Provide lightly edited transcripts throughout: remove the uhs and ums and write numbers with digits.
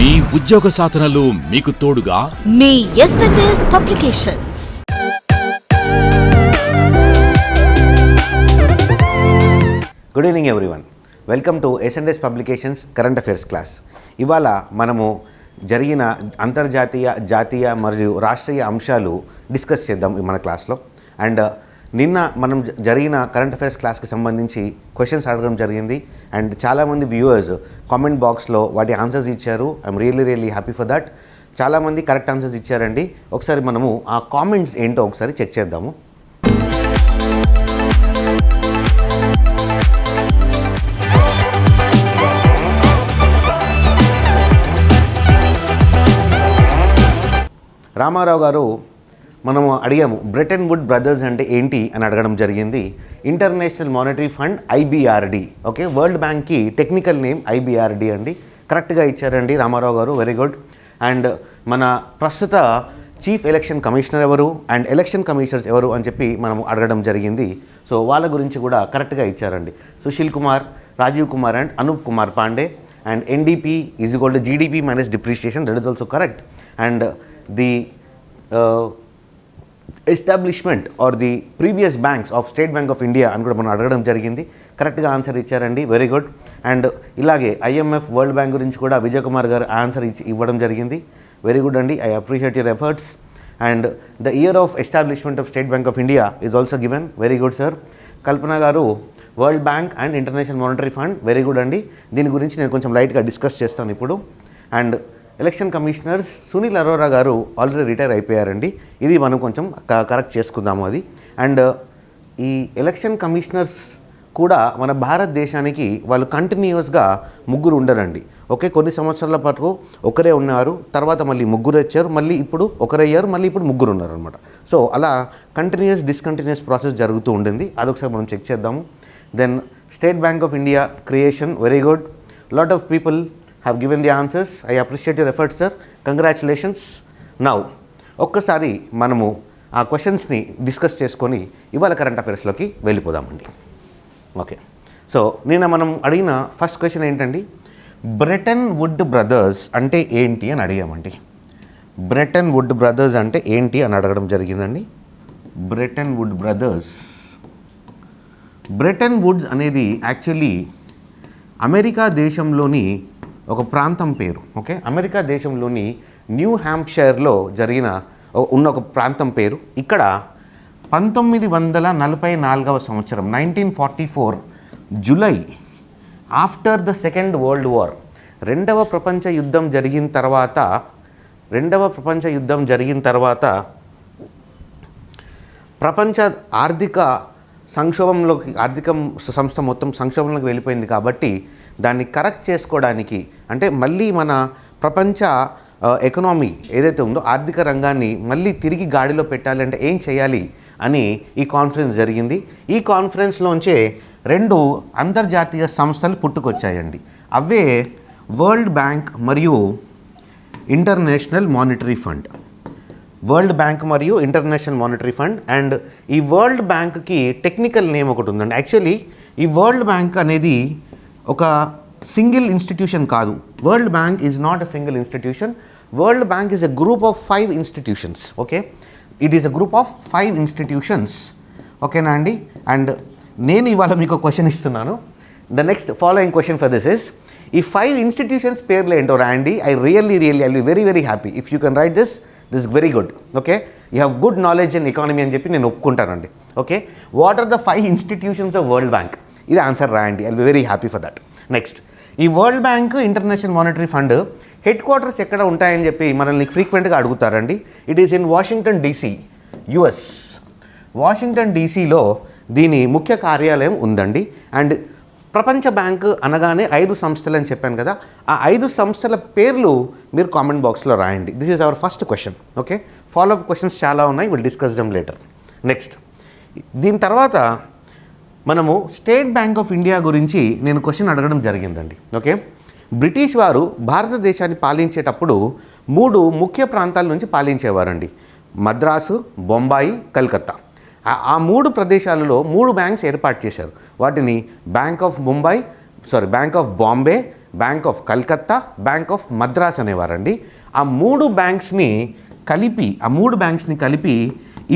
మీ ఉద్యోగ సాధనలో మీకు తోడుగా మీ SNS publications. Good evening everyone. Welcome to SNS publications current affairs class. ఇవాళ మనము జరిగిన అంతర్జాతీయ, జాతీయ మరియు రాష్ట్రీయ అంశాలు డిస్కస్ చేద్దాం మన క్లాస్లో. అండ్ నిన్న మనం జరిగిన కరెంట్ అఫైర్స్ క్లాస్కి సంబంధించి క్వశ్చన్స్ అడగడం జరిగింది. అండ్ చాలామంది వ్యూవర్స్ కామెంట్ బాక్స్లో వాటి ఆన్సర్స్ ఇచ్చారు. I'm really happy for that. చాలామంది కరెక్ట్ ఆన్సర్స్ ఇచ్చారండి. ఒకసారి మనము ఆ కామెంట్స్ ఏంటో ఒకసారి చెక్ చేద్దాము. రామారావు గారు మనము అడిగాము బ్రెటన్ వుడ్ బ్రదర్స్ అంటే ఏంటి అని అడగడం జరిగింది. International Monetary fund IBRD. Okay, world బ్యాంక్కి టెక్నికల్ నేమ్ ఐబిఆర్డి అండి. కరెక్ట్గా ఇచ్చారండి రామారావు గారు, వెరీ గుడ్. అండ్ మన ప్రస్తుత చీఫ్ ఎలక్షన్ కమిషనర్ ఎవరు అండ్ ఎలక్షన్ కమిషనర్స్ ఎవరు అని చెప్పి మనం అడగడం జరిగింది. సో వాళ్ళ గురించి కూడా కరెక్ట్గా ఇచ్చారండి. Sushil Kumar, Rajiv Kumar and Anoop Kumar Pandey. And NDP is equal to GDP minus depreciation, that is also correct. And the establishment or the previous banks of State Bank of India అని కూడా మనం అడగడం జరిగింది. కరెక్ట్గా ఆన్సర్ ఇచ్చారండి, వెరీ గుడ్. అండ్ ఇలాగే ఐఎంఎఫ్, వరల్డ్ బ్యాంక్ గురించి కూడా విజయ్ కుమార్ గారు ఆన్సర్ ఇవ్వడం జరిగింది. వెరీ గుడ్ అండి, I appreciate your efforts. And the year of establishment of State Bank of India is also given, very good sir. Kalpana గారు World Bank and International Monetary Fund, very good అండి. దీని గురించి నేను కొంచెం లైట్గా డిస్కస్ చేస్తాను ఇప్పుడు. And election commissioners Sunil Arora గారు ఆల్రెడీ రిటైర్ అయిపోయారండి. ఇది మనం కొంచెం కరెక్ట్ చేసుకుందాము అది. అండ్ ఈ ఎలక్షన్ కమిషనర్స్ కూడా మన భారతదేశానికి వాళ్ళు కంటిన్యూస్గా ముగ్గురు ఉండరండి. ఓకే, కొన్ని సంవత్సరాల పాటు ఒకరే ఉన్నారు, తర్వాత మళ్ళీ ముగ్గురు వచ్చారు, మళ్ళీ ఇప్పుడు ఒకరయ్యారు, మళ్ళీ ఇప్పుడు ముగ్గురు ఉన్నారు అనమాట. సో అలా డిస్కంటిన్యూస్ ప్రాసెస్ జరుగుతూ ఉండింది. అదొకసారి మనం చెక్ చేద్దాము. Then State Bank of India creation, very good. Lot of people have given the answers. I appreciate your efforts, sir. Congratulations. Now ఒక్కసారి మనము ఆ క్వశ్చన్స్ని డిస్కస్ చేసుకొని ఇవాళ కరెంట్ అఫైర్స్లోకి వెళ్ళిపోదామండి. ఓకే, సో నిన్న మనం అడిగిన ఫస్ట్ క్వశ్చన్ ఏంటండి, బ్రెటన్ వుడ్ బ్రదర్స్ అంటే ఏంటి అని అడిగామండి. బ్రెటన్ వుడ్ బ్రదర్స్ అంటే ఏంటి అని అడగడం జరిగిందండి. Bretton Wood brothers, Bretton Woods అనేది యాక్చువల్లీ అమెరికా దేశంలోని ఒక ప్రాంతం పేరు. ఓకే, అమెరికా దేశంలోని న్యూ హ్యాంప్షైర్లో ఉన్న ఒక ప్రాంతం పేరు. ఇక్కడ 1944 సంవత్సరం 1944 July, after the second world war, రెండవ ప్రపంచ యుద్ధం జరిగిన తర్వాత ప్రపంచ ఆర్థిక సంస్థ మొత్తం సంక్షోభంలోకి వెళ్ళిపోయింది. కాబట్టి దాన్ని కరెక్ట్ చేసుకోవడానికి, అంటే మళ్ళీ మన ప్రపంచ ఎకనామీ ఏదైతే ఉందో ఆర్థిక రంగాన్ని మళ్ళీ తిరిగి గాడిలో పెట్టాలి అంటే ఏం చేయాలి అని ఈ కాన్ఫరెన్స్ జరిగింది. ఈ కాన్ఫరెన్స్లోంచే రెండు అంతర్జాతీయ సంస్థలు పుట్టుకొచ్చాయండి. అవే వరల్డ్ బ్యాంక్ మరియు international Monetary fund. World bank మరియు ఇంటర్నేషనల్ మానిటరీ ఫండ్. అండ్ ఈ వరల్డ్ బ్యాంక్కి టెక్నికల్ నేమ్ ఒకటి ఉందండి. యాక్చువల్లీ ఈ వరల్డ్ బ్యాంక్ అనేది ఒక సింగిల్ ఇన్స్టిట్యూషన్ కాదు. World bank is not a single institution. World bank is a group of 5 institutions. Okay, it is a group of 5 institutions. ఓకేనా అండి. అండ్ నేను ఇవాళ మీకు క్వశ్చన్ ఇస్తున్నాను. The next following question for this is, ఈ 5 institutions పేర్లు ఏంటో రాయండి. I really I be very happy if you can write this very good. Okay, you have good knowledge in economy అని చెప్పి నేను ఒప్పుకుంటానండి. Okay, what are the 5 institutions of World Bank? ఇది answer రాయండి. I be very happy for that. Next, ఈ World Bank, International Monetary Fund headquarters ఎక్కడ ఉంటాయని చెప్పి మనల్ని ఫ్రీక్వెంట్గా అడుగుతారండి. It is in Washington DC, US. Washington DCలో దీని ముఖ్య కార్యాలయం ఉందండి. అండ్ ప్రపంచ బ్యాంకు అనగానే 5 సంస్థలు అని చెప్పాను కదా, ఆ 5 సంస్థల పేర్లు మీరు కామెంట్ బాక్స్లో రాయండి. This is our first question. Okay, follow up questions చాలా ఉన్నాయి, will discuss them later. Next, దీని తర్వాత మనము స్టేట్ బ్యాంక్ ఆఫ్ ఇండియా గురించి నేను క్వశ్చన్ అడగడం జరిగిందండి. ఓకే, బ్రిటిష్ వారు భారతదేశాన్ని పాలించేటప్పుడు 3 ముఖ్య ప్రాంతాల నుంచి పాలించేవారండి. మద్రాసు, బొంబాయి, కలకత్తా. ఆ 3 ప్రదేశాలలో 3 బ్యాంక్స్ ఏర్పాటు చేశారు. వాటిని Bank of Bombay, Bank of Calcutta, Bank of Madras అనేవారండి. ఆ మూడు బ్యాంక్స్ని కలిపి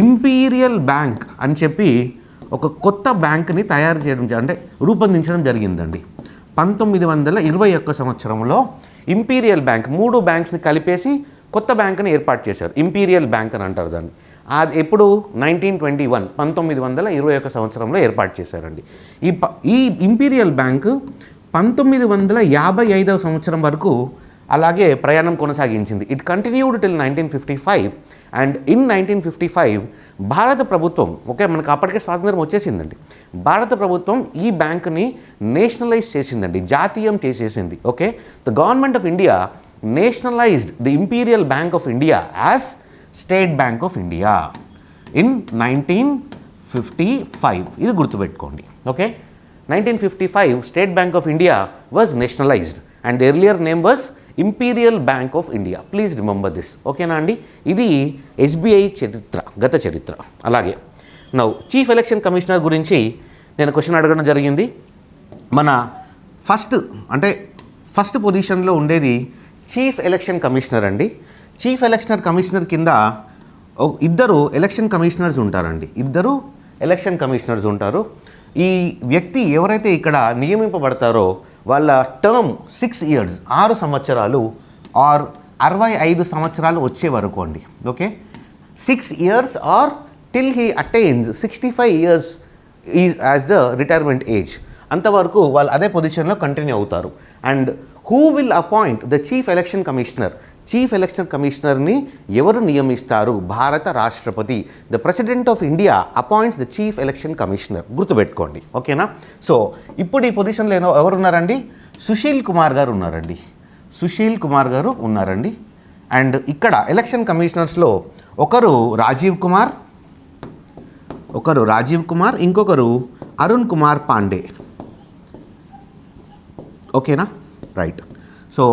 ఇంపీరియల్ బ్యాంక్ అని చెప్పి ఒక కొత్త బ్యాంక్ని తయారు చేయడం అంటే రూపొందించడం జరిగిందండి. 1921 సంవత్సరంలో ఇంపీరియల్ బ్యాంక్, మూడు బ్యాంక్స్ని కలిపేసి కొత్త బ్యాంక్ని ఏర్పాటు చేశారు. ఇంపీరియల్ బ్యాంక్ అని అంటారు దాన్ని. అది ఎప్పుడు 1921 సంవత్సరంలో ఏర్పాటు చేశారండి. ఈ ఇంపీరియల్ బ్యాంకు 1955 సంవత్సరం వరకు అలాగే ప్రయాణం కొనసాగించింది. It continued till 1955 and in 1955 భారత ప్రభుత్వం, ఓకే, మనకు అప్పటికే స్వాతంత్రం వచ్చేసిందండి. భారత ప్రభుత్వం ఈ బ్యాంకుని నేషనలైజ్ చేసిందండి, జాతీయం చేసేసింది. Okay, the government of India nationalised the imperial bank of India as state Bank of India in 1955. ఇది గుర్తుపెట్టుకోండి. Okay, 1955 state Bank of India was nationalised and the earlier name was imperial bank of India. Please remember this. ఓకేనా అండి? ఇది SBI చరిత్ర, గత చరిత్ర. అలాగే now chief election commissioner గురించి నేను క్వశ్చన్ అడగడం జరిగింది. మన ఫస్ట్ పొజిషన్లో ఉండేది చీఫ్ ఎలక్షన్ కమిషనర్ అండి. చీఫ్ ఎలక్షన్ కమిషనర్ కింద ఇద్దరు ఎలక్షన్ కమిషనర్స్ ఉంటారండి. ఈ వ్యక్తి ఎవరైతే ఇక్కడ నియమింపబడతారో వాళ్ళ టర్మ్ 6 years, 6 సంవత్సరాలు ఆర్ 65 సంవత్సరాలు వచ్చే వరకు అండి. Okay, 6 years or till he attains 65 years is as the retirement age. అంతవరకు వాళ్ళు అదే పొజిషన్లో కంటిన్యూ అవుతారు. And who will appoint the chief election commissioner? చీఫ్ ఎలక్షన్ కమిషనర్ని ఎవరు నియమిస్తారు? భారత రాష్ట్రపతి. The president of India appoints the chief election commissioner. గుర్తుపెట్టుకోండి. ఓకేనా? సో ఇప్పుడు ఈ పొజిషన్లో ఎవరు ఉన్నారండి? సుశీల్ కుమార్ గారు ఉన్నారండి. అండ్ ఇక్కడ ఎలక్షన్ కమిషనర్స్లో ఒకరు రాజీవ్ కుమార్, ఇంకొకరు అరుణ్ కుమార్ పాండే. ఓకేనా? రైట్. సో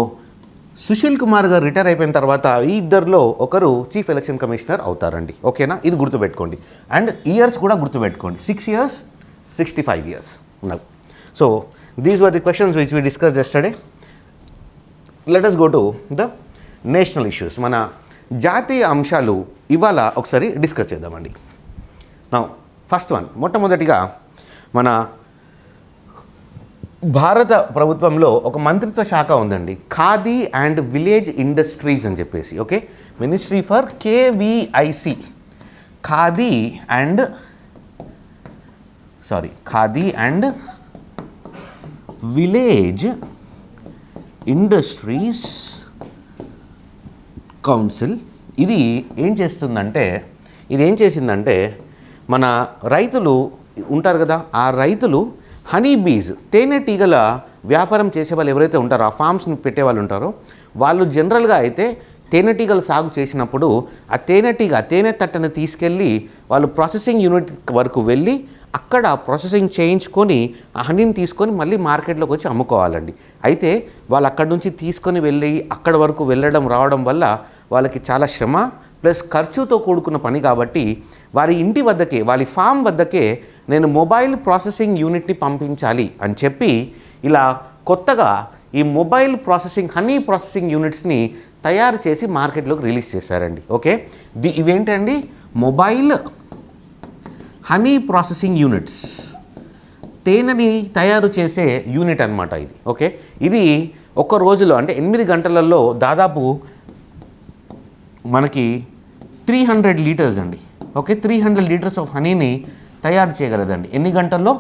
సుశీల్ కుమార్ గారు రిటైర్ అయిపోయిన తర్వాత ఈ ఇద్దరిలో ఒకరు చీఫ్ ఎలక్షన్ కమిషనర్ అవుతారండి. ఓకేనా? ఇది గుర్తుపెట్టుకోండి. అండ్ ఇయర్స్ కూడా గుర్తుపెట్టుకోండి. 6 years, 65 years ఉన్నవి. So these were the questions which we discuss yesterday. Let us go to the national issues. మన జాతీయ అంశాలు ఇవాళ ఒకసారి డిస్కస్ చేద్దామండి. నౌ ఫస్ట్ వన్, మొట్టమొదటిగా మన భారత ప్రభుత్వంలో ఒక మంత్రిత్వ శాఖ ఉందండి, ఖాదీ అండ్ విలేజ్ ఇండస్ట్రీస్ అని చెప్పేసి. Okay, ministry for KVIC, khadi and village industries council. ఇది ఏం చేసిందంటే మన రైతులు ఉంటారు కదా, ఆ రైతులు హనీ బీస్, తేనెటీగల వ్యాపారం చేసే వాళ్ళు ఎవరైతే ఉంటారో, ఆ ఫామ్స్ని పెట్టే వాళ్ళు ఉంటారో, వాళ్ళు జనరల్గా అయితే తేనెటీగలు సాగు చేసినప్పుడు ఆ తేనె తట్టను తీసుకెళ్ళి వాళ్ళు ప్రాసెసింగ్ యూనిట్ వరకు వెళ్ళి అక్కడ ప్రాసెసింగ్ చేయించుకొని ఆ హనీని తీసుకొని మళ్ళీ మార్కెట్లోకి వచ్చి అమ్ముకోవాలండి. అయితే వాళ్ళు అక్కడి నుంచి తీసుకొని వెళ్ళి అక్కడ వరకు వెళ్ళడం రావడం వల్ల వాళ్ళకి చాలా శ్రమ ప్లస్ ఖర్చుతో కూడుకున్న పని. కాబట్టి వారి ఇంటి వద్దకే, వారి ఫామ్ వద్దకే నేను మొబైల్ ప్రాసెసింగ్ యూనిట్ని పంపించాలి అని చెప్పి ఇలా కొత్తగా ఈ మొబైల్ హనీ ప్రాసెసింగ్ యూనిట్స్ని తయారు చేసి మార్కెట్లోకి రిలీజ్ చేశారండి. ఓకే, ఇవేంటండి? మొబైల్ హనీ ప్రాసెసింగ్ యూనిట్స్, తేనెని తయారు చేసే యూనిట్ అనమాట ఇది. ఓకే, ఇది ఒక్క రోజులో అంటే 8 గంటలలో దాదాపు మనకి 300 లీటర్స్ అండి. ఓకే, 300 లీటర్స్ ఆఫ్ హనీని తయారు చేయగలదండి. ఎన్ని గంటల్లో?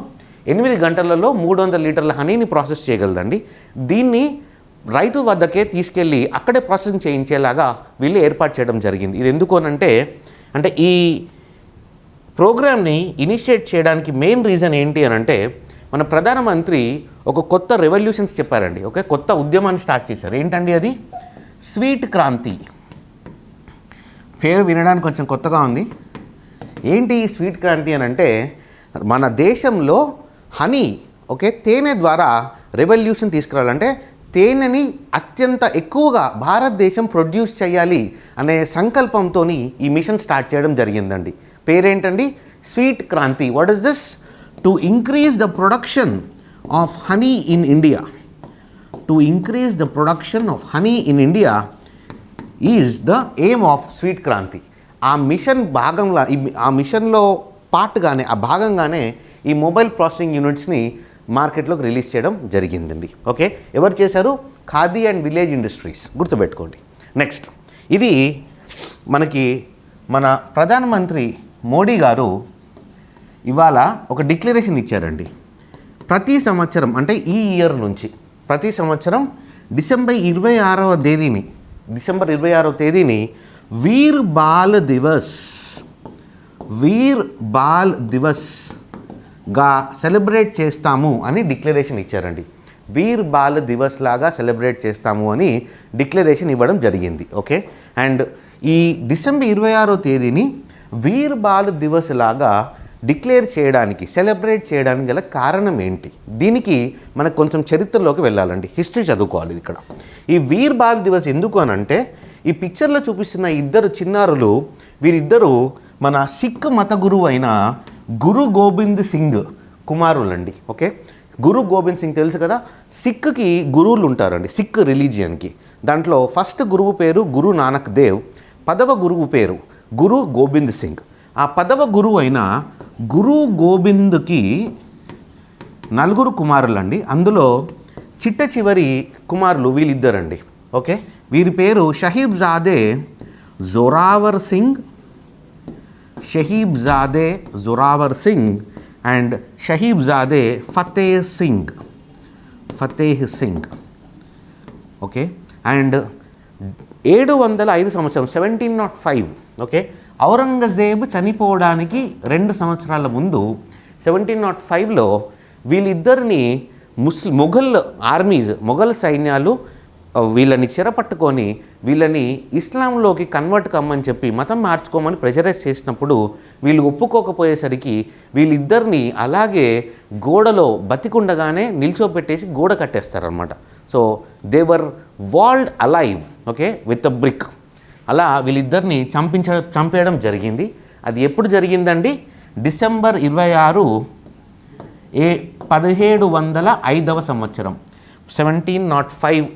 8 గంటలలో 300 లీటర్ల హనీని ప్రాసెస్ చేయగలదండి. దీన్ని రైతు వద్దకే తీసుకెళ్ళి అక్కడే ప్రాసెసింగ్ చేయించేలాగా వీళ్ళు ఏర్పాటు చేయడం జరిగింది. ఇది ఎందుకు అంటే ఈ ప్రోగ్రామ్ని ఇనిషియేట్ చేయడానికి మెయిన్ రీజన్ ఏంటి అని అంటే, మన ప్రధానమంత్రి ఒక కొత్త రెవల్యూషన్స్ చెప్పారండి. ఓకే, కొత్త ఉద్యమాన్ని స్టార్ట్ చేశారు. ఏంటండి అది? స్వీట్ క్రాంతి. పేరు వినడానికి కొంచెం కొత్తగా ఉంది. ఏంటి ఈ స్వీట్ క్రాంతి అని అంటే, మన దేశంలో హనీ, ఓకే, తేనె ద్వారా రెవల్యూషన్ తీసుకురావాలంటే తేనెని అత్యంత ఎక్కువగా భారతదేశం ప్రొడ్యూస్ చేయాలి అనే సంకల్పంతో ఈ మిషన్ స్టార్ట్ చేయడం జరిగిందండి. పేరేంటండి? Sweet Kranti. What is this? To increase the production of honey in India. To increase the production of honey in India is the aim of sweet Kranti. ఆ మిషన్ భాగంగా ఆ మిషన్లో పార్ట్గానే ఆ భాగంగానే ఈ మొబైల్ ప్రాసెసింగ్ యూనిట్స్ని మార్కెట్లోకి రిలీజ్ చేయడం జరిగిందండి. ఓకే, ఎవరు చేశారు? ఖాదీ అండ్ విలేజ్ ఇండస్ట్రీస్, గుర్తుపెట్టుకోండి. నెక్స్ట్, ఇది మనకి మన ప్రధానమంత్రి మోడీ గారు ఇవాళ ఒక డిక్లరేషన్ ఇచ్చారండి. ప్రతి సంవత్సరం అంటే ఈ ఇయర్ నుంచి ప్రతి సంవత్సరం డిసెంబర్ 26వ తేదీని వీర్ బాల్ దివస్గా సెలబ్రేట్ చేస్తాము అని డిక్లరేషన్ ఇచ్చారండి. వీర్ బాల్ దివస్ లాగా సెలబ్రేట్ చేస్తాము అని డిక్లరేషన్ ఇవ్వడం జరిగింది. ఓకే, అండ్ ఈ డిసెంబర్ 26వ తేదీని వీర్ బాల్ దివస్ లాగా డిక్లేర్ చేయడానికి, సెలబ్రేట్ చేయడానికి గల కారణం ఏంటి? దీనికి మనకు కొంచెం చరిత్రలోకి వెళ్ళాలండి, హిస్టరీ చదువుకోవాలి ఇక్కడ. ఈ వీర్ బాల్ దివస్ ఎందుకు అని అంటే, ఈ పిక్చర్లో చూపిస్తున్న ఇద్దరు చిన్నారులు, వీరిద్దరూ మన సిక్ మత గురువు అయిన గురు గోబింద్ సింగ్ కుమారులండి. ఓకే, గురు గోబింద్ సింగ్ తెలుసు కదా, సిక్కి గురువులు ఉంటారండి, సిక్ రిలీజియన్కి. దాంట్లో ఫస్ట్ గురువు పేరు గురు నానక్ దేవ్, 10వ గురువు పేరు గురు గోబింద్ సింగ్. ఆ 10వ గురువు అయిన గురు గోబింద్కి 4 కుమారులండి. అందులో చిట్ట చివరి కుమారులు వీళ్ళిద్దరండి. ఓకే, వీరి పేరు Sahibzade Zorawar Singh and Sahibzade Fateh Singh. Okay, and 705 సంవత్సరం 1705. ఓకే, ఔరంగజేబు చనిపోవడానికి 2 సంవత్సరాల ముందు 1705లో వీళ్ళిద్దరిని మొఘల్ సైన్యాలు వీళ్ళని చెరపట్టుకొని వీళ్ళని ఇస్లాంలోకి కన్వర్ట్ కమ్మని చెప్పి మతం మార్చుకోమని ప్రెజరైజ్ చేసినప్పుడు వీళ్ళు ఒప్పుకోకపోయేసరికి వీళ్ళిద్దరిని అలాగే గోడలో బతికుండగానే నిల్చోపెట్టేసి గోడ కట్టేస్తారనమాట. So they were walled alive, okay, with a brick. అలా వీళ్ళిద్దరిని చంపేయడం జరిగింది. అది ఎప్పుడు జరిగిందండి? డిసెంబర్ 26, 1705వ సంవత్సరం, 1705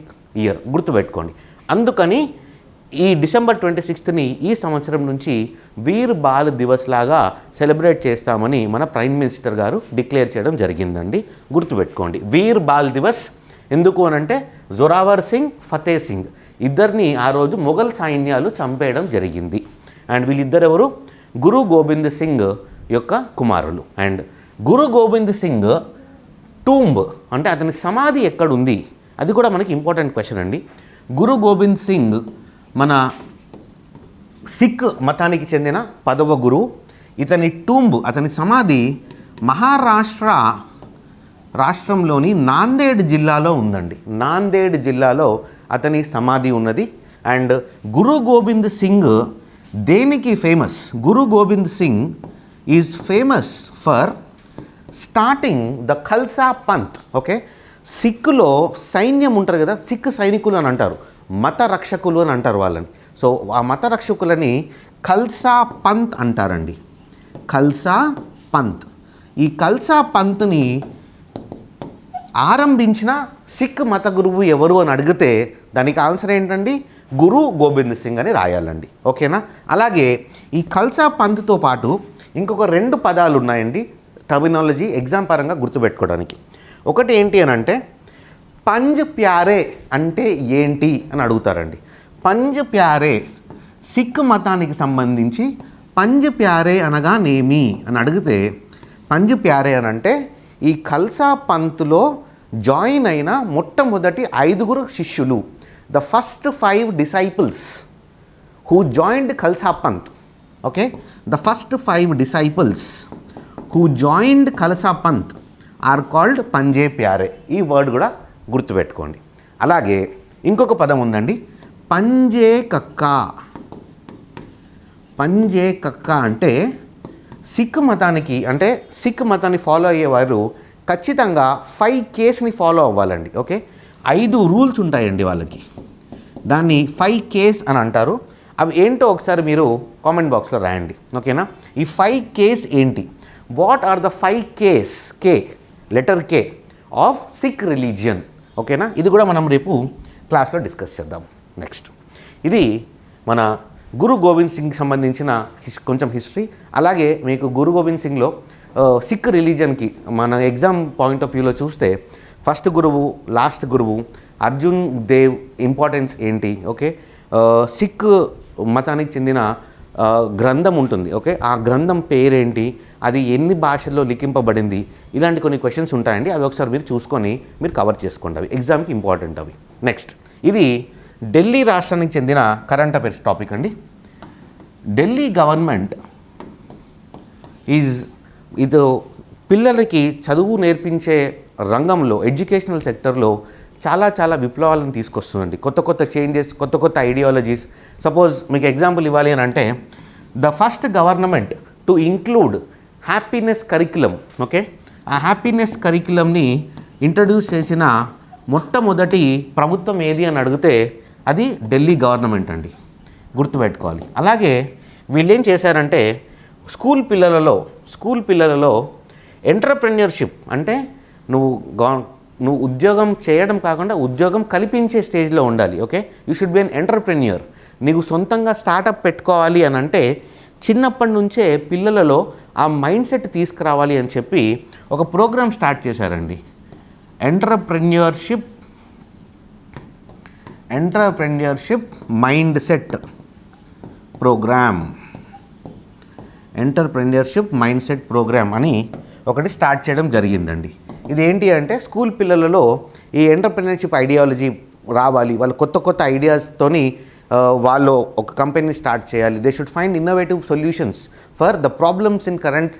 ఇయర్, గుర్తుపెట్టుకోండి. అందుకని ఈ డిసెంబర్ 26ని ఈ సంవత్సరం నుంచి వీర్ బాల్ దివస్ లాగా సెలబ్రేట్ చేస్తామని మన ప్రైమ్ మినిస్టర్ గారు డిక్లేర్ చేయడం జరిగిందండి. గుర్తుపెట్టుకోండి, వీర్ బాల్ దివస్ ఎందుకు అనంటే జోరావర్ సింగ్, ఫతేహ్ సింగ్ ఇద్దరిని ఆ రోజు మొఘల్ సైన్యాలు చంపేయడం జరిగింది. అండ్ వీళ్ళిద్దరెవరు? గురు గోబింద్ సింగ్ యొక్క కుమారులు. And Guru Gobind Singh tomb అంటే అతని సమాధి ఎక్కడుంది, అది కూడా మనకి ఇంపార్టెంట్ క్వశ్చన్ అండి. గురు గోబింద్ సింగ్ మన సిక్ మతానికి చెందిన 10వ గురువు. ఇతని టూంబ్, అతని సమాధి మహారాష్ట్ర రాష్ట్రంలోని నాందేడ్ జిల్లాలో ఉందండి. నాందేడ్ జిల్లాలో అతని సమాధి ఉన్నది. అండ్ గురు గోబింద్ సింగ్ దేనికి famous? Guru Gobind Singh is famous for starting the Khalsa Panth. Okay, సిక్కులో సైన్యం ఉంటారు కదా, సిక్ సైనికులు అని అంటారు, మత రక్షకులు అని అంటారు వాళ్ళని. సో ఆ మత రక్షకులని ఖల్సా పంత్ అంటారండి. ఖల్సా పంత్. ఈ ఖల్సా పంత్ని ఆరంభించిన సిక్ మత గురువు ఎవరు అని అడిగితే దానికి ఆన్సర్ ఏంటండి? గురు గోబింద్ సింగ్ అని రాయాలండి. ఓకేనా? అలాగే ఈ ఖల్సా పంత్తో పాటు ఇంకొక 2 పదాలు ఉన్నాయండి టర్మినాలజీ ఎగ్జామ్ పరంగా గుర్తుపెట్టుకోవడానికి. ఒకటి ఏంటి అని అంటే పంజ్ ప్యారే అంటే ఏంటి అని అడుగుతారండి. పంజ్ ప్యారే సిక్ మతానికి సంబంధించి పంజ్ ప్యారే అనగానేమి అని అడిగితే పంజ్ ప్యారే అని అంటే ఈ ఖల్సా పంత్లో జాయిన్ అయిన మొట్టమొదటి 5 శిష్యులు, the first 5 disciples who joined Khalsa Panth. Okay, the first 5 disciples who joined Khalsa Panth are called పంజే ప్యారే. ఈ వర్డ్ కూడా గుర్తుపెట్టుకోండి. అలాగే ఇంకొక పదం ఉందండి, పంజే కక్క. పంజే కక్క అంటే సిక్ మతానికి, అంటే సిక్ మతాన్ని ఫాలో అయ్యేవారు ఖచ్చితంగా 5 Ksని ఫాలో అవ్వాలండి. ఓకే, 5 రూల్స్ ఉంటాయండి వాళ్ళకి, దాన్ని 5 Ks అని అంటారు. అవి ఏంటో ఒకసారి మీరు కామెంట్ బాక్స్లో రాయండి. ఓకేనా? ఈ 5 Ks ఏంటి? What are the 5 Ks? Letter K of Sikh religion. ఓకేనా? ఇది కూడా మనం రేపు క్లాస్లో డిస్కస్ చేద్దాం. నెక్స్ట్ ఇది మన గురు గోవింద్ సింగ్ సంబంధించిన కొంచెం హిస్టరీ. అలాగే మీకు గురు గోవింద్ సింగ్లో సిక్ రిలీజన్కి మన ఎగ్జామ్ పాయింట్ ఆఫ్ వ్యూలో చూస్తే ఫస్ట్ గురువు, లాస్ట్ గురువు, అర్జున్ దేవ్ ఇంపార్టెన్స్ ఏంటి, ఓకే, సిక్ మతానికి చెందిన గ్రంథం ఉంటుంది, ఓకే, ఆ గ్రంథం పేరేంటి, అది ఎన్ని భాషల్లో లిఖింపబడింది, ఇలాంటి కొన్ని క్వశ్చన్స్ ఉంటాయండి. అవి ఒకసారి మీరు చూసుకొని మీరు కవర్ చేసుకోండి, అవి ఎగ్జామ్కి ఇంపార్టెంట్ అవి. నెక్స్ట్ ఇది ఢిల్లీ రాష్ట్రానికి చెందిన కరెంట్ అఫైర్స్ టాపిక్ అండి. ఢిల్లీ గవర్నమెంట్ ఇది పిల్లలకి చదువు నేర్పించే రంగంలో, ఎడ్యుకేషనల్ సెక్టర్లో చాలా విప్లవాలను తీసుకొస్తుందండి. కొత్త చేంజెస్, కొత్త ఐడియాలజీస్. సపోజ్ మీకు ఎగ్జాంపుల్ ఇవ్వాలి అని అంటే the first government to include happiness curriculum, okay, ఆ హ్యాపీనెస్ కరిక్యులంని ఇంట్రడ్యూస్ చేసిన మొట్టమొదటి ప్రభుత్వం ఏది అని అడిగితే అది ఢిల్లీ గవర్నమెంట్ అండి, గుర్తుపెట్టుకోవాలి. అలాగే వీళ్ళు ఏం చేశారంటే స్కూల్ పిల్లలలో ఎంటర్‌ప్రెన్యూర్‌షిప్ అంటే నువ్వు ఉద్యోగం చేయడం కాకుండా ఉద్యోగం కల్పించే స్టేజ్లో ఉండాలి, okay, you should be an entrepreneur. నీకు సొంతంగా స్టార్టప్ పెట్టుకోవాలి అని అంటే చిన్నప్పటి నుంచే పిల్లలలో ఆ మైండ్ సెట్ తీసుకురావాలి అని చెప్పి ఒక ప్రోగ్రామ్ స్టార్ట్ చేశారండి. Entrepreneurship mindset programme, entrepreneurship mindset programme అని ఒకటి స్టార్ట్ చేయడం జరిగిందండి. ఇదేంటి అంటే స్కూల్ పిల్లలలో ఈ ఎంటర్‌ప్రెన్యూర్‌షిప్ ఐడియాలజీ రావాలి, వాళ్ళు కొత్త ఐడియాస్తోని వాళ్ళు ఒక కంపెనీని స్టార్ట్ చేయాలి. They should find innovative solutions for the problems in current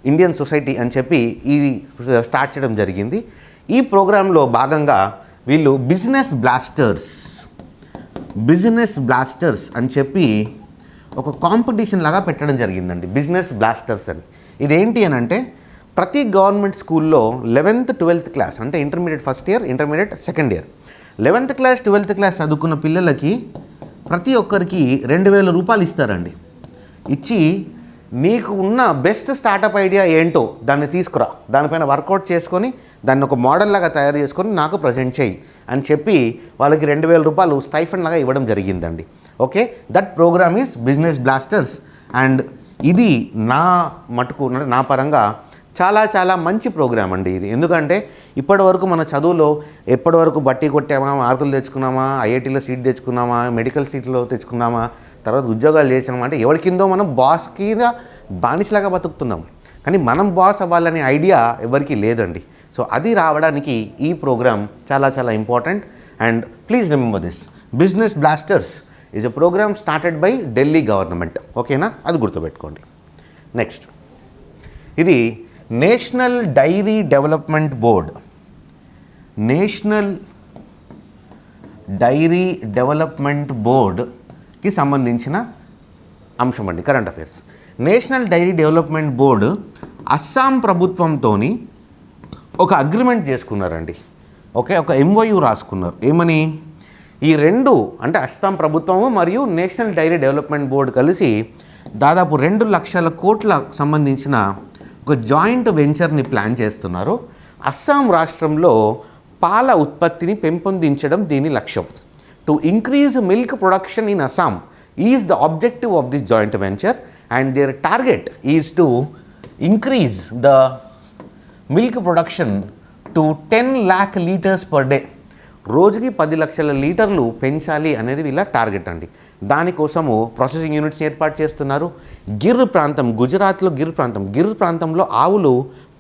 Indian society అని చెప్పి ఇది స్టార్ట్ చేయడం జరిగింది. ఈ ప్రోగ్రాంలో భాగంగా వీళ్ళు బిజినెస్ బ్లాస్టర్స్ అని చెప్పి ఒక కాంపిటీషన్ లాగా పెట్టడం జరిగిందండి, బిజినెస్ బ్లాస్టర్స్ అని. ఇదేంటి అని అంటే ప్రతి గవర్నమెంట్ స్కూల్లో 11th 12th క్లాస్ అంటే intermediate first year, intermediate second year, 11th class 12th class చదువుకున్న పిల్లలకి ప్రతి ఒక్కరికి 2,000 రూపాయలు ఇస్తారండి. ఇచ్చి నీకు ఉన్న బెస్ట్ స్టార్టప్ ఐడియా ఏంటో దాన్ని తీసుకురా, దానిపైన వర్కౌట్ చేసుకొని దాన్ని ఒక మోడల్ లాగా తయారు చేసుకొని నాకు ప్రజెంట్ చేయి అని చెప్పి వాళ్ళకి 2,000 రూపాయలు స్టైఫండ్ లాగా ఇవ్వడం జరిగిందండి. Okay, that programme is business blasters. And ఇది నా పరంగా చాలా మంచి ప్రోగ్రామ్ అండి ఇది. ఎందుకంటే ఇప్పటి వరకు మన చదువులో ఎప్పటి వరకు బట్టి కొట్టామా, మార్కులు తెచ్చుకున్నామా, ఐఐటీలో సీట్ తెచ్చుకున్నామా, మెడికల్ సీట్లో తెచ్చుకున్నామా, తర్వాత ఉద్యోగాలు చేసినామా అంటే ఎవరి కిందో మనం బాస్ కింద బానిసలాగా బతుకుతున్నాం. కానీ మనం బాస్ అవ్వాలనే ఐడియా ఎవరికి లేదండి. సో అది రావడానికి ఈ ప్రోగ్రామ్ చాలా important. And please remember this, business blasters is a programme started by Delhi government, ఓకేనా, అది గుర్తుపెట్టుకోండి. నెక్స్ట్ ఇది నేషనల్ డైరీ డెవలప్మెంట్ బోర్డ్కి సంబంధించిన అంశం అండి, current affairs. National dairy development board Assam ప్రభుత్వంతో ఒక అగ్రిమెంట్ చేసుకున్నారండి. ఓకే, ఒక MOU రాసుకున్నారు. ఏమని? ఈ రెండు అంటే అస్సాం ప్రభుత్వము మరియు నేషనల్ డైరీ డెవలప్మెంట్ బోర్డు కలిసి దాదాపు 2 లక్షల కోట్ల సంబంధించిన ఒక జాయింట్ వెంచర్ని ప్లాన్ చేస్తున్నారు. అస్సాం రాష్ట్రంలో పాల ఉత్పత్తిని పెంపొందించడం దీని లక్ష్యం. To increase milk production in Assam is the objective of this joint venture and there target is to increase the milk production to 10 lakh litres per day. రోజుకి 10 లక్షల లీటర్లు పెంచాలి అనేది వీళ్ళ టార్గెట్ అండి. దానికోసము ప్రాసెసింగ్ యూనిట్స్ ఏర్పాటు చేస్తున్నారు. గిర్ ప్రాంతం, గుజరాత్లో గిర్ ప్రాంతంలో ఆవులు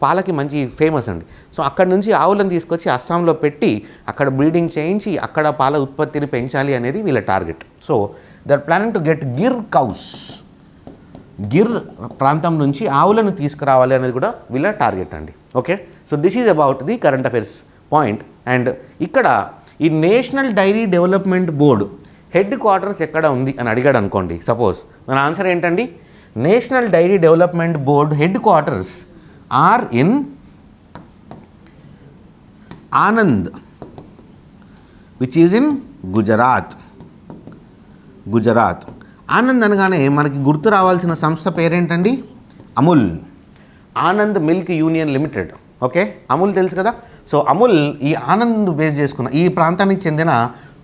పాలకి మంచి ఫేమస్ అండి. సో అక్కడ నుంచి ఆవులను తీసుకొచ్చి అస్సాంలో పెట్టి అక్కడ బ్రీడింగ్ చేయించి అక్కడ పాల ఉత్పత్తిని పెంచాలి అనేది వీళ్ళ target. So they are planning to get Gir cows. Gir ప్రాంతం నుంచి ఆవులను తీసుకురావాలి అనేది కూడా వీళ్ళ టార్గెట్ అండి. Okay, so this is about the current affairs point. And ఇక్కడ ఈ national dairy development board headquarters ఎక్కడ ఉంది అని అడిగాడు అనుకోండి. సపోజ్ మన ఆన్సర్ ఏంటండి? National dairy development board headquarters are in Anand, which is in Gujarat. Anand అనగానే మనకి గుర్తు రావాల్సిన సంస్థ పేరేంటండి? Amul, Anand milk union limited. Okay, Amul తెలుసు కదా, సో అమూల్ ఈ ఆనంద్ బేస్ చేసుకున్న ఈ ప్రాంతానికి చెందిన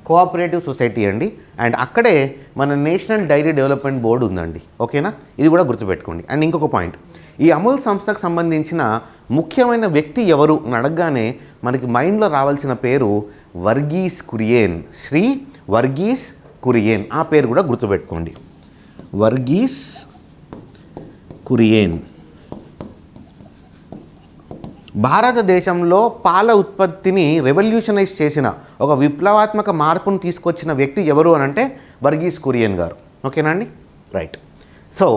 కోఆపరేటివ్ సొసైటీ అండి. అండ్ అక్కడే మన నేషనల్ డైరీ డెవలప్మెంట్ బోర్డు ఉందండి. ఓకేనా, ఇది కూడా గుర్తుపెట్టుకోండి. అండ్ ఇంకొక పాయింట్, ఈ అమూల్ సంస్థకు సంబంధించిన ముఖ్యమైన వ్యక్తి ఎవరు అని అడగగానే మనకి మైండ్లో రావాల్సిన పేరు వర్గీస్ కురియన్. శ్రీ వర్గీస్ కురియన్, ఆ పేరు కూడా గుర్తుపెట్టుకోండి. వర్గీస్ కురియన్ భారతదేశంలో పాల ఉత్పత్తిని రెవల్యూషనైజ్ చేసిన ఒక విప్లవాత్మక మార్పును తీసుకొచ్చిన వ్యక్తి ఎవరు అని అంటే వర్గీస్ కురియన్ గారు. ఓకేనా అండి, రైట్. సో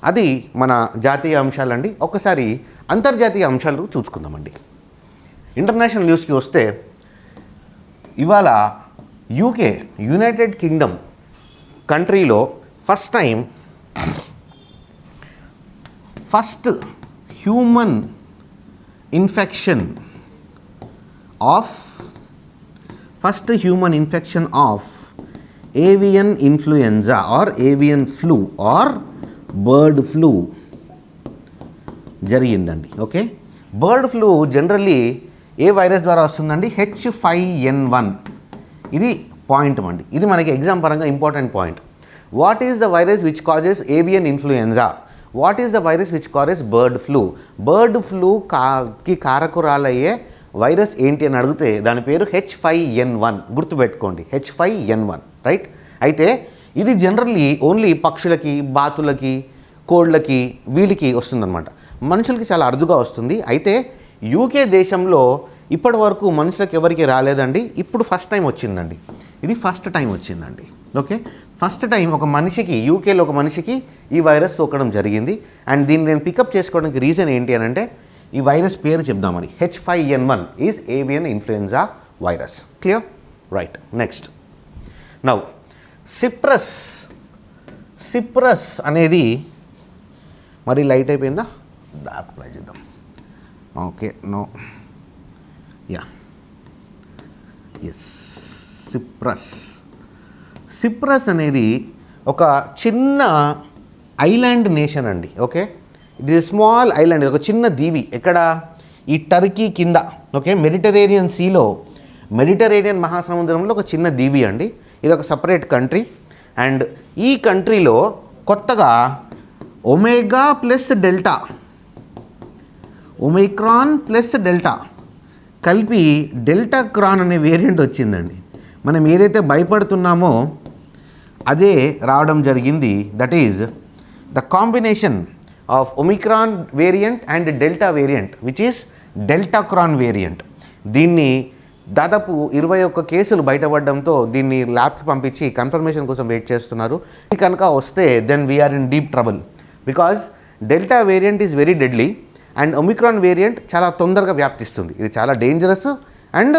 అది మన జాతీయ అంశాలండి. ఒక్కసారి అంతర్జాతీయ అంశాలు చూసుకుందామండి. ఇంటర్నేషనల్ న్యూస్కి వస్తే ఇవాళ యూకే యునైటెడ్ కింగ్డమ్ కంట్రీలో first human infection of avian influenza or avian flu or bird flu జరిగిందండి. ఓకే, బర్డ్ ఫ్లూ జనరల్లీ ఏ వైరస్ ద్వారా వస్తుందండి? H5N1. ఇది పాయింట్ అండి, ఇది మనకి ఎగ్జామ్ పరంగా important point. What is the virus which causes avian influenza? What is the virus which causes bird flu? బర్డ్ ఫ్లూకి కారకురాలయ్యే వైరస్ ఏంటి అని అడిగితే దాని పేరు H5N1. గుర్తుపెట్టుకోండి, H5N1, రైట్. అయితే ఇది జనరల్లీ ఓన్లీ పక్షులకి, బాతులకి, కోళ్ళకి, వీళ్ళకి వస్తుందన్నమాట. మనుషులకి చాలా అరుదుగా వస్తుంది. అయితే యూకే దేశంలో ఇప్పటి వరకు మనుషులకు ఎవరికి రాలేదండి. ఇప్పుడు ఫస్ట్ టైం వచ్చిందండి. ఇది ఫస్ట్ టైం వచ్చిందండి. ఓకే, ఫస్ట్ టైం ఒక మనిషికి, యూకేలో ఒక మనిషికి ఈ వైరస్ సోకడం జరిగింది. అండ్ దీన్ని నేను పికప్ చేసుకోవడానికి రీజన్ ఏంటి అని అంటే ఈ వైరస్ పేరు చెప్దామని. H5N1 is avian influenza virus. Clear, right. Next now Cyprus అనేది మరి లైట్ అయిపోయిందా? డార్క్ ప్లై చేద్దాం. Okay, no, yeah, yes. Cyprus అనేది ఒక చిన్న ఐలాండ్ నేషన్ అండి. Okay, it is small island, ఒక చిన్న దీవి. ఎక్కడ? ఈ టర్కీ కింద. ఓకే, మెడిటరేనియన్ సీలో, మెడిటరేనియన్ మహాసముద్రంలో ఒక చిన్న దీవి అండి. ఇది ఒక సపరేట్ కంట్రీ. అండ్ ఈ కంట్రీలో కొత్తగా ఒమైక్రాన్ ప్లస్ డెల్టా కలిపి డెల్టా క్రాన్ అనే వేరియంట్ వచ్చిందండి. మనం ఏదైతే భయపడుతున్నామో అదే రావడం జరిగింది. That is the combination of Omicron variant and Delta variant which is Deltacron variant. దీన్ని దాదాపు 21 కేసులు బయటపడడంతో దీన్ని ల్యాబ్కి పంపించి కన్ఫర్మేషన్ కోసం వెయిట్ చేస్తున్నారు. ఇది కనుక వస్తే then we are in deep trouble because delta variant is very deadly and omicron variant చాలా తొందరగా వ్యాప్తిస్తుంది. ఇది చాలా డేంజరస్ అండ్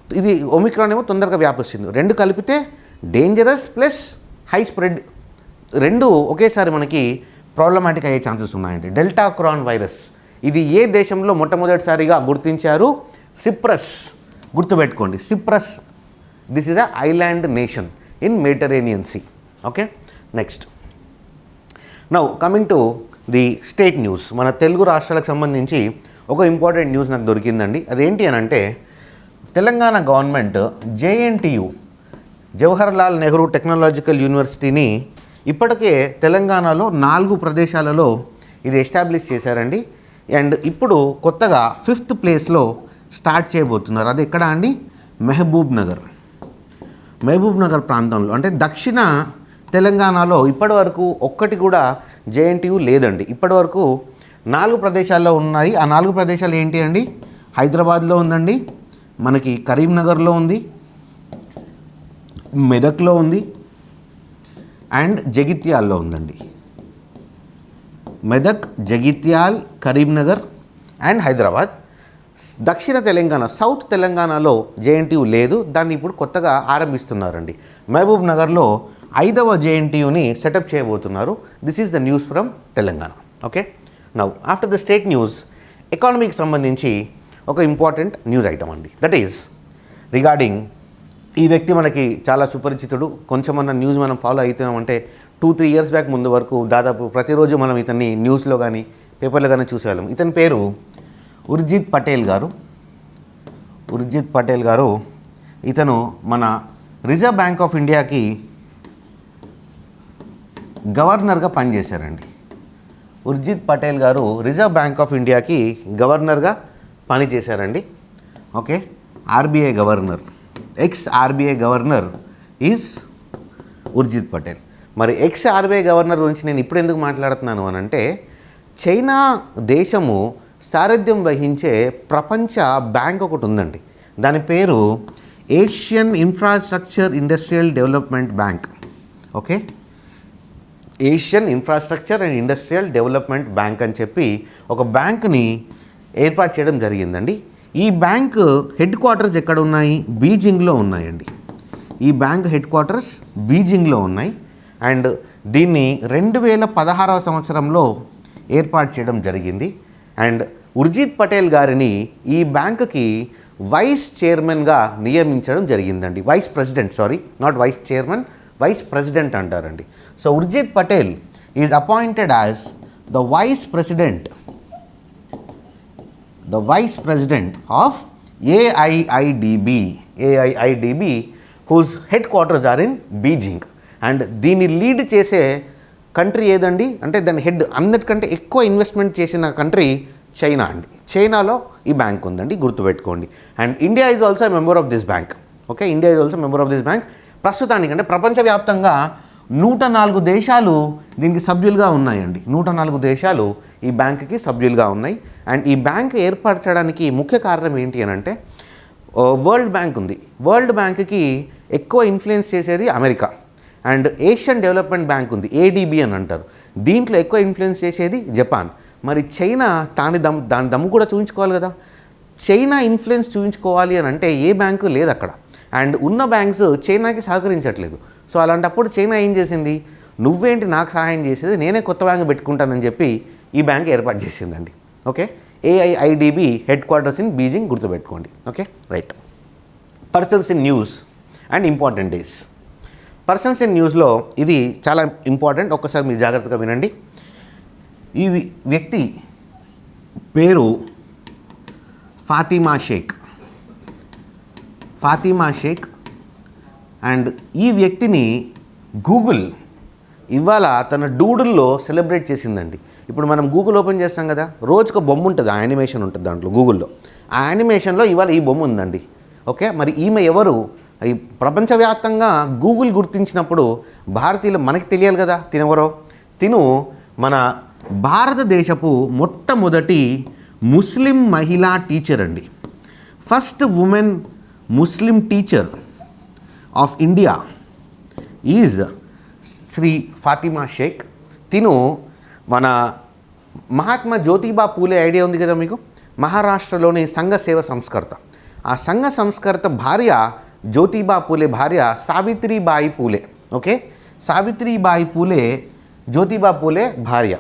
ఇది ఒమిక్రాన్ ఏమో తొందరగా వ్యాపిస్తుంది. రెండు కలిపితే డేంజరస్ ప్లస్ హై స్ప్రెడ్, రెండు ఒకేసారి మనకి ప్రాబ్లమాటిక్ అయ్యే ఛాన్సెస్ ఉన్నాయండి. డెల్టా క్రాన్ వైరస్ ఇది ఏ దేశంలో మొట్టమొదటిసారిగా గుర్తించారు? సిప్రస్. గుర్తుపెట్టుకోండి, Cyprus. This is a island nation in Mediterranean sea. Okay, next now coming to the state news. మన తెలుగు రాష్ట్రాలకు సంబంధించి ఒక ఇంపార్టెంట్ న్యూస్ నాకు దొరికిందండి. అదేంటి అని అంటే Telangana government JNTU Jawaharlal Nehru technological యూనివర్సిటీని ఇప్పటికే తెలంగాణలో 4 ప్రదేశాలలో ఇది ఎస్టాబ్లిష్ చేశారండి. అండ్ ఇప్పుడు కొత్తగా 5th ప్లేస్లో స్టార్ట్ చేయబోతున్నారు. అది ఎక్కడ అండి? మహబూబ్ నగర్ ప్రాంతంలో, అంటే దక్షిణ తెలంగాణలో ఇప్పటి వరకు ఒక్కటి కూడా JNTU లేదండి. ఇప్పటి వరకు 4 ప్రదేశాల్లో ఉన్నాయి. ఆ 4 ప్రదేశాలు ఏంటి అండి? హైదరాబాద్లో ఉందండి, మనకి కరీంనగర్లో ఉంది, మెదక్లో ఉంది అండ్ జగిత్యాల్లో ఉందండి. మెదక్, జగిత్యాల్, కరీంనగర్ అండ్ హైదరాబాద్. దక్షిణ తెలంగాణ, సౌత్ తెలంగాణలో JNTU లేదు. దాన్ని ఇప్పుడు కొత్తగా ఆరంభిస్తున్నారండి. మహబూబ్ నగర్లో 5వ JNTUని సెటప్ చేయబోతున్నారు. This is the news from Telangana. Okay, now after the state news, ఎకానమీకి సంబంధించి ఒక ఇంపార్టెంట్ న్యూస్ ఐటమ్ అండి. దట్ ఈజ్ రిగార్డింగ్, ఈ వ్యక్తి మనకి చాలా సుపరిచితుడు. కొంచెమన్నా న్యూస్ మనం ఫాలో అవుతున్నామంటే 2-3 ఇయర్స్ బ్యాక్ ముందు వరకు దాదాపు ప్రతిరోజు మనం ఇతన్ని న్యూస్లో కానీ పేపర్లో కానీ చూసేవాళ్ళం. ఇతని పేరు ఉర్జిత్ పటేల్ గారు. ఉర్జిత్ పటేల్ గారు ఇతను మన రిజర్వ్ బ్యాంక్ ఆఫ్ ఇండియాకి గవర్నర్గా పనిచేశారండి. ఉర్జిత్ పటేల్ గారు రిజర్వ్ బ్యాంక్ ఆఫ్ ఇండియాకి గవర్నర్గా పనిచేశారండి. Okay, RBI governor, ex RBI governor is Urjit Patel. మరి ఎక్స్ ఆర్బీఐ గవర్నర్ గురించి నేను ఇప్పుడు ఎందుకు మాట్లాడుతున్నాను అని అంటే, చైనా దేశము సారథ్యం వహించే ప్రపంచ బ్యాంక్ ఒకటి ఉందండి. దాని పేరు Asian infrastructure industrial development bank. Okay, Asian infrastructure and industrial development bank అని చెప్పి ఒక బ్యాంక్ని ఏర్పాటు చేయడం జరిగిందండి. ఈ బ్యాంక్ హెడ్ క్వార్టర్స్ ఎక్కడ ఉన్నాయి? బీజింగ్లో ఉన్నాయండి. ఈ బ్యాంక్ హెడ్ క్వార్టర్స్ బీజింగ్లో ఉన్నాయి. అండ్ దీన్ని 2016వ సంవత్సరంలో ఏర్పాటు చేయడం జరిగింది. అండ్ ఉర్జిత్ పటేల్ గారిని ఈ బ్యాంకుకి వైస్ చైర్మన్గా నియమించడం జరిగిందండి. Vice president, sorry, not vice chairman, vice president అంటారండి. So Urjit Patel is appointed as the vice president of AIIDB, whose headquarters are in Beijing. అండ్ దీన్ని లీడ్ చేసే కంట్రీ ఏదండి అంటే దాని హెడ్ అన్నిటికంటే ఎక్కువ ఇన్వెస్ట్మెంట్ చేసిన కంట్రీ చైనా అండి. చైనాలో ఈ బ్యాంక్ ఉందండి, గుర్తుపెట్టుకోండి. And India is also member of this bank. Okay, India is also member of this bank. ప్రస్తుతానికి అంటే ప్రపంచవ్యాప్తంగా 104 దేశాలు దీనికి సభ్యులుగా ఉన్నాయండి. 104 దేశాలు ఈ బ్యాంకుకి సభ్యులుగా ఉన్నాయి. అండ్ ఈ బ్యాంక్ ఏర్పరచడానికి ముఖ్య కారణం ఏంటి అని అంటే, వరల్డ్ బ్యాంక్ ఉంది. వరల్డ్ బ్యాంక్కి ఎక్కువ ఇన్ఫ్లుయెన్స్ చేసేది America. And Asian development bank ఉంది, ADB అని అంటారు. దీంట్లో ఎక్కువ ఇన్ఫ్లుయెన్స్ చేసేది జపాన్. మరి చైనా దాని దమ్ము కూడా చూపించుకోవాలి కదా. చైనా ఇన్ఫ్లుయెన్స్ చూపించుకోవాలి అని అంటే ఏ బ్యాంకు లేదు అక్కడ. అండ్ ఉన్న బ్యాంక్స్ చైనాకి సహకరించట్లేదు. సో అలాంటప్పుడు చైనా ఏం చేసింది, నువ్వేంటి నాకు సహాయం చేసేది, నేనే కొత్త బ్యాంక్ పెట్టుకుంటానని చెప్పి ఈ బ్యాంక్ ఏర్పాటు చేసిందండి. Okay, AIIDB headquarters in Beijing, గుర్తుపెట్టుకోండి. Okay, right. Persons in news and important days. Persons in న్యూస్లో ఇది చాలా ఇంపార్టెంట్, ఒక్కసారి మీరు జాగ్రత్తగా వినండి. ఈ వ్యక్తి పేరు ఫాతిమా షేక్. అండ్ ఈ వ్యక్తిని గూగుల్ ఇవాళ తన డూడుల్లో సెలబ్రేట్ చేసిందండి. ఇప్పుడు మనం గూగుల్ ఓపెన్ చేస్తాం కదా, రోజుకు బొమ్మ ఉంటుంది, ఆ యానిమేషన్ ఉంటుంది దాంట్లో గూగుల్లో. ఆ యానిమేషన్లో ఇవాళ ఈ బొమ్మ ఉందండి. ఓకే, మరి ఈమె ఎవరు? ఈ ప్రపంచవ్యాప్తంగా గూగుల్ గుర్తించినప్పుడు భారతీయులు మనకి తెలియాలి కదా తినెవరో. తిను మన భారతదేశపు మొట్టమొదటి ముస్లిం మహిళా టీచర్ అండి. First women Muslim teacher of India is Shri Fatima Sheikh. తిను మన మహాత్మా జ్యోతిబా పూలే ఐడియా ఉంది కదా మీకు, మహారాష్ట్రలోని సంఘ సేవ సంస్కర్త. ఆ సంఘ సంస్కర్త భార్య జ్యోతిబా పూలే భార్య సావిత్రిబాయి పూలే. ఓకే, సావిత్రిబాయి పూలే జ్యోతిబా పూలే భార్య.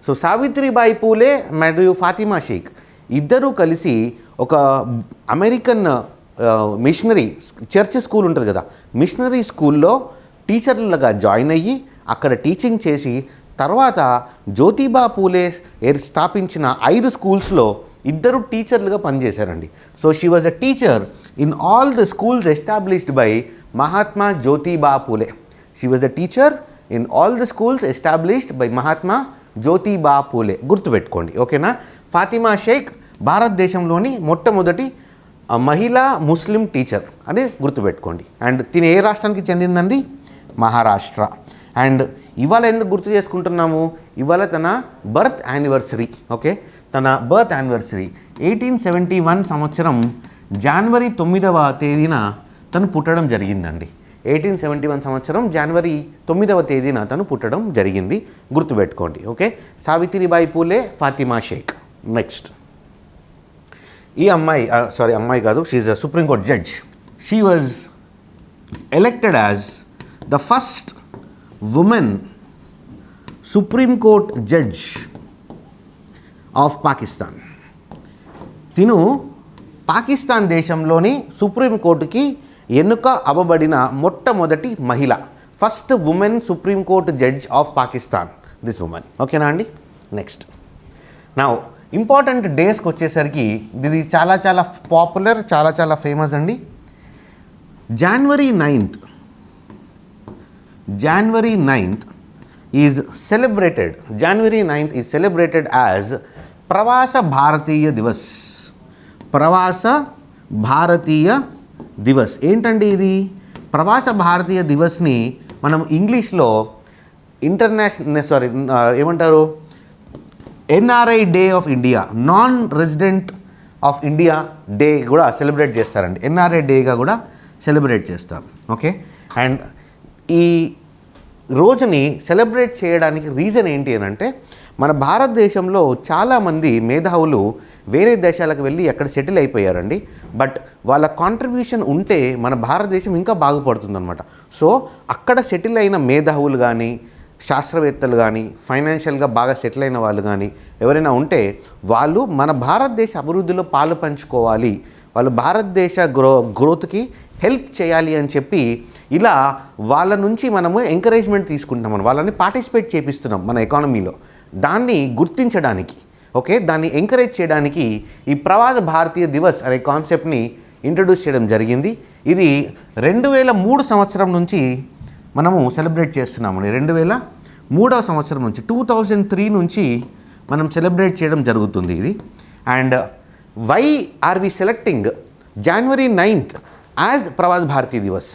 సో సావిత్రిబాయి పూలే మరియు ఫాతిమా షేక్ ఇద్దరూ కలిసి ఒక అమెరికన్ మిషనరీ చర్చ్ స్కూల్ ఉంటుంది కదా, మిషనరీ స్కూల్లో టీచర్లుగా జాయిన్ అయ్యి అక్కడ టీచింగ్ చేసి తర్వాత జ్యోతిబా పూలే స్థాపించిన 5 స్కూల్స్లో ఇద్దరు టీచర్లుగా పనిచేశారండి. So she was a teacher in all the schools established by Mahatma Jyotiba Phule. She was a teacher in all the schools established by Mahatma Jyotiba Phule, గుర్తుపెట్టుకోండి. ఓకేనా. ఫాతిమా షేక్ భారతదేశంలోని మొట్టమొదటి మహిళా ముస్లిం టీచర్ అని గుర్తుపెట్టుకోండి. అండ్ తిని ఏ రాష్ట్రానికి చెందిందండి? మహారాష్ట్ర. అండ్ ఇవాళ ఎందుకు గుర్తు చేసుకుంటున్నాము? ఇవాళ తన బర్త్ యానివర్సరీ. ఓకే, తన బర్త్ యానివర్సరీ 1871 సంవత్సరం జనవరి 9వ తేదీన తను పుట్టడం జరిగిందండి. 1871 సంవత్సరం జనవరి 9వ తేదీన తను పుట్టడం జరిగింది, గుర్తుపెట్టుకోండి. ఓకే, సావిత్రిబాయి పూలే, ఫాతిమా షేక్. నెక్స్ట్ ఈ అమ్మాయి అమ్మాయి కాదు, she is a Supreme Court judge. She was elected as the first women Supreme Court judge of Pakistan. తిను పాకిస్తాన్ దేశంలోని సుప్రీంకోర్టుకి ఎన్నిక అవ్వబడిన మొట్టమొదటి మహిళ, first women Supreme Court judge of Pakistan, this woman. ఓకేనా అండి. నెక్స్ట్ నౌ ఇంపార్టెంట్ డేస్కి వచ్చేసరికి ఇది చాలా చాలా పాపులర్, చాలా చాలా ఫేమస్ అండి. January 9th is celebrated. January 9th is celebrated as ప్రవాస భారతీయ దివస్. ప్రవాస భారతీయ దివస్ ఏంటండి ఇది? ప్రవాస భారతీయ దివస్ని మనం ఇంగ్లీష్లో ఏమంటారు, NRI day of India, non resident of India day కూడా సెలబ్రేట్ చేస్తారండి. ఎన్ఆర్ఐ డేగా కూడా సెలబ్రేట్ చేస్తారు. ఓకే, అండ్ ఈ రోజుని సెలబ్రేట్ చేయడానికి రీజన్ ఏంటి అని అంటే, మన భారతదేశంలో చాలామంది మేధావులు వేరే దేశాలకు వెళ్ళి అక్కడ సెటిల్ అయిపోయారండి. బట్ వాళ్ళ కాంట్రిబ్యూషన్ ఉంటే మన భారతదేశం ఇంకా బాగుపడుతుందన్నమాట. సో అక్కడ సెటిల్ అయిన మేధావులు కానీ, శాస్త్రవేత్తలు కానీ, ఫైనాన్షియల్గా బాగా సెటిల్ అయిన వాళ్ళు కానీ ఎవరైనా ఉంటే వాళ్ళు మన భారతదేశ అభివృద్ధిలో పాలు పంచుకోవాలి, వాళ్ళు భారతదేశ గ్రోత్కి హెల్ప్ చేయాలి అని చెప్పి ఇలా వాళ్ళ నుంచి మనము ఎంకరేజ్మెంట్ తీసుకుంటున్నాం, వాళ్ళని పార్టిసిపేట్ చేపిస్తున్నాం మన ఎకానమీలో. దాన్ని గుర్తించడానికి, ఓకే, దాన్ని ఎంకరేజ్ చేయడానికి ఈ ప్రవాస భారతీయ దివస్ అనే కాన్సెప్ట్ని ఇంట్రడ్యూస్ చేయడం జరిగింది. ఇది 2003 సంవత్సరం నుంచి మనము సెలబ్రేట్ చేస్తున్నామండి. 2003వ సంవత్సరం నుంచి 2003 నుంచి మనం సెలబ్రేట్ చేయడం జరుగుతుంది ఇది. And why are we selecting January 9th as Pravas Bharati Divas?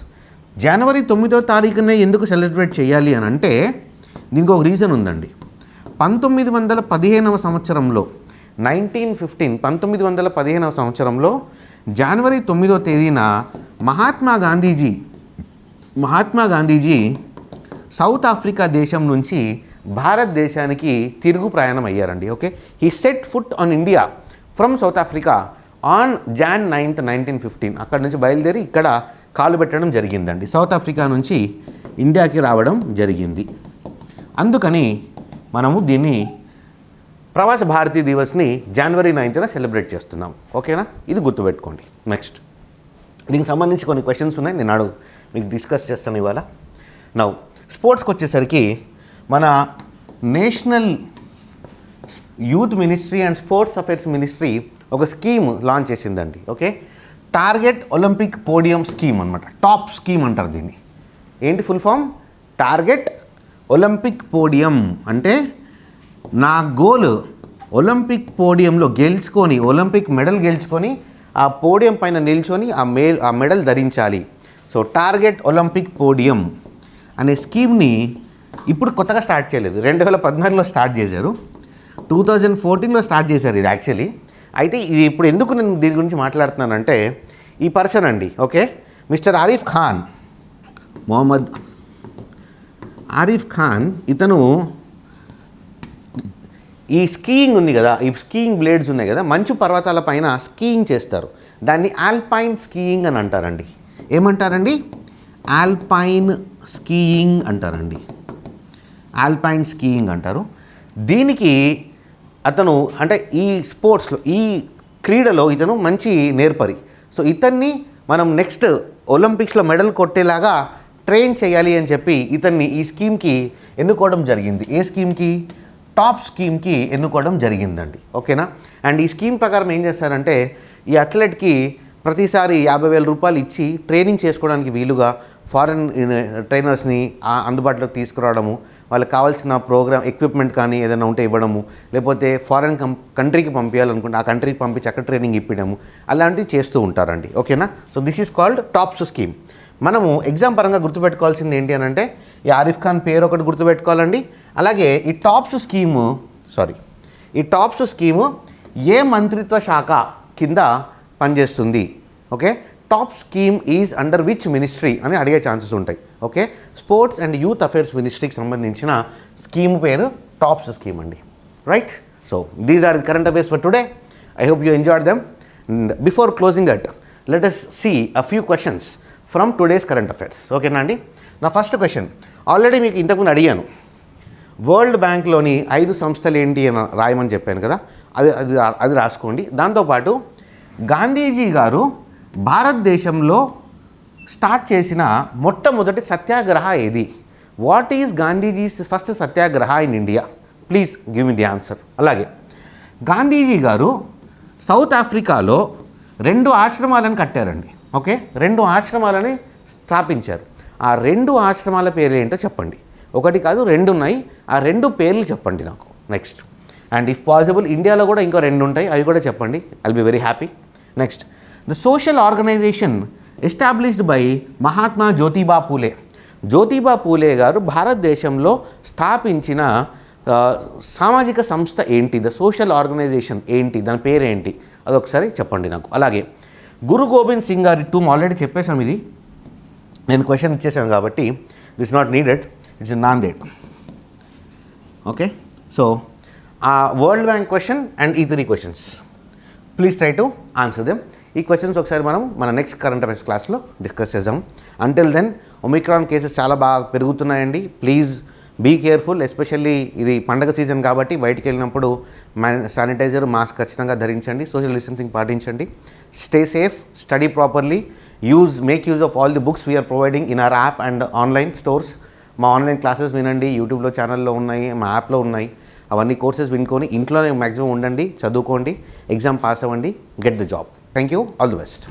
జనవరి 9వ తారీఖునే ఎందుకు సెలబ్రేట్ చేయాలి అని అంటే దీనికి ఒక రీజన్ ఉందండి. 1915వ సంవత్సరంలో 1915వ సంవత్సరంలో జనవరి 9వ తేదీన మహాత్మా గాంధీజీ సౌత్ ఆఫ్రికా దేశం నుంచి భారతదేశానికి తిరుగు ప్రయాణం అయ్యారండి. Okay, he set foot on India from south Africa on Jan 9th, 1915. అక్కడ నుంచి బయలుదేరి ఇక్కడ కాలు పెట్టడం జరిగిందండి. సౌత్ ఆఫ్రికా నుంచి ఇండియాకి రావడం జరిగింది. అందుకని మనము దీన్ని ప్రవాస భారతీ దివస్ని January 9th సెలబ్రేట్ చేస్తున్నాం. ఓకేనా, ఇది గుర్తుపెట్టుకోండి. నెక్స్ట్ దీనికి సంబంధించి కొన్ని క్వశ్చన్స్ ఉన్నాయి, నేను మీకు డిస్కస్ చేస్తాను ఇవాళ. నౌ స్పోర్ట్స్కి వచ్చేసరికి మన national youth ministry and sports affairs ministry ఒక స్కీమ్ లాంచ్ చేసిందండి. Okay, target Olympic podium scheme అనమాట. టాప్ స్కీమ్ అంటారు దీన్ని. ఏంటి full form? Target Olympic podium అంటే నా గోల్ ఒలింపిక్ పోడియంలో గెలుచుకొని, ఒలింపిక్ మెడల్ గెలుచుకొని ఆ పోడియం పైన నిల్చొని ఆ మెడల్ ధరించాలి. సో టార్గెట్ ఒలింపిక్ పోడియం అనే స్కీమ్ని ఇప్పుడు కొత్తగా స్టార్ట్ చేయలేదు, 2014లో స్టార్ట్ చేశారు, 2014లో స్టార్ట్ చేశారు ఇది యాక్చువల్లీ. అయితే ఇది ఇప్పుడు ఎందుకు నేను దీని గురించి మాట్లాడుతున్నానంటే, ఈ పర్సన్ అండి, ఓకే, మిస్టర్ ఆరిఫ్ ఖాన్, మొహమ్మద్ ఆరిఫ్ ఖాన్, ఇతను ఈ స్కీయింగ్ ఉంది కదా, ఈ స్కీయింగ్ బ్లేడ్స్ ఉన్నాయి కదా, మంచు పర్వతాల పైన స్కీయింగ్ చేస్తారు. దాన్ని ఆల్పైన్ స్కీయింగ్ అని అంటారండి. ఏమంటారండి? ఆల్పైన్ స్కీయింగ్ అంటారండి. ఆల్పైన్ స్కీయింగ్ అంటారు. దీనికి అతను అంటే ఈ స్పోర్ట్స్లో, ఈ క్రీడలో ఇతను మంచి నేర్పరి. సో ఇతన్ని మనం నెక్స్ట్ ఒలింపిక్స్లో మెడల్ కొట్టేలాగా ట్రైన్ చేయాలి అని చెప్పి ఇతన్ని ఈ స్కీమ్కి ఎన్నుకోవడం జరిగింది. ఏ స్కీమ్కి? టాప్ స్కీమ్కి ఎన్నుకోవడం జరిగిందండి. ఓకేనా. అండ్ ఈ స్కీమ్ ప్రకారం ఏం చేస్తారంటే, ఈ అథ్లెట్కి ప్రతిసారి 50,000 రూపాయలు ఇచ్చి ట్రైనింగ్ చేసుకోవడానికి వీలుగా ఫారెన్ ట్రైనర్స్ని అందుబాటులోకి తీసుకురావడము, వాళ్ళకి కావాల్సిన ప్రోగ్రామ్ ఎక్విప్మెంట్ కానీ ఏదైనా ఉంటే ఇవ్వడము, లేకపోతే ఫారెన్ కంట్రీకి పంపించాలనుకుంటే ఆ కంట్రీకి పంపించి అక్కడ ట్రైనింగ్ ఇప్పించడము, అలాంటివి చేస్తూ ఉంటారండి. ఓకేనా. So this is called tops scheme. మనము ఎగ్జామ్ పరంగా గుర్తుపెట్టుకోవాల్సింది ఏంటి అని అంటే, ఈ ఆరిఫ్ ఖాన్ పేరు ఒకటి గుర్తుపెట్టుకోవాలండి. అలాగే ఈ టాప్స్ స్కీము ఏ మంత్రిత్వ శాఖ కింద పనిచేస్తుంది? Okay, top scheme is under which ministry అని అడిగే ఛాన్సెస్ ఉంటాయి. Okay, sports and youth affairs మినిస్ట్రీకి సంబంధించిన స్కీమ్ పేరు టాప్స్ స్కీమ్ అండి. Right. So these are the current affairs for today. I hope you enjoyed them. Before closing it, let us see a few questions from today's current affairs. ఓకేనా అండి. నా first question already మీకు ఇంతకుముందు అడిగాను. World బ్యాంక్లోని 5 సంస్థలు ఏంటి అని రాయమని చెప్పాను కదా, అది రాసుకోండి. దాంతోపాటు గాంధీజీ గారు భారతదేశంలో స్టార్ట్ చేసిన మొట్టమొదటి సత్యాగ్రహ ఏది? What is Gandhiji's first Satyagraha in India? Please give me the answer. అలాగే గాంధీజీ గారు సౌత్ ఆఫ్రికాలో 2 ఆశ్రమాలను కట్టారండి. ఓకే, 2 ఆశ్రమాలని స్థాపించారు. ఆ 2 ఆశ్రమాల పేర్లు ఏంటో చెప్పండి. ఒకటి కాదు 2 ఉన్నాయి. ఆ 2 పేర్లు చెప్పండి నాకు. నెక్స్ట్, అండ్ ఇఫ్ పాసిబుల్ ఇండియాలో కూడా ఇంకో 2 ఉంటాయి, అవి కూడా చెప్పండి. I'll be very happy. Next, the social organisation established by Mahatma Jyotiba Phule. Jyotiba Phule గారు భారతదేశంలో స్థాపించిన సామాజిక సంస్థ ఏంటి? ద సోషల్ ఆర్గనైజేషన్ ఏంటి? దాని పేరేంటి? అదొకసారి చెప్పండి నాకు. అలాగే గురు గోబింద్ సింగ్ గారి టూమ్ ఆల్రెడీ చెప్పేశాం. ఇది నేను క్వశ్చన్ ఇచ్చేసాను కాబట్టి this not needed. It's Nanded. Okay, so ఆ వరల్డ్ బ్యాంక్ క్వశ్చన్ అండ్ ఈ 3 questions please try to answer them. ఈ క్వశ్చన్స్ ఒకసారి మనం మన నెక్స్ట్ కరెంట్ అఫైర్స్ క్లాస్లో డిస్కస్ చేద్దాం. అంటిల్ దెన్ ఒమిక్రాన్ కేసెస్ చాలా బాగా పెరుగుతున్నాయండి. Please be careful. ఎస్పెషల్లీ ఇది పండగ సీజన్ కాబట్టి బయటికి వెళ్ళినప్పుడు శానిటైజర్, మాస్క్ ఖచ్చితంగా ధరించండి. సోషల్ డిస్టెన్సింగ్ పాటించండి. Stay safe, study properly, make use of all the books we are providing in our app and online stores. మా ఆన్లైన్ క్లాసెస్ వినండి, యూట్యూబ్లో ఛానల్లో ఉన్నాయి, మా యాప్లో ఉన్నాయి. అవన్నీ కోర్సెస్ వినుకొని ఇంట్లోనే మ్యాక్సిమం ఉండండి, చదువుకోండి, ఎగ్జామ్ పాస్ అవ్వండి, get the job. Thank you, all the best.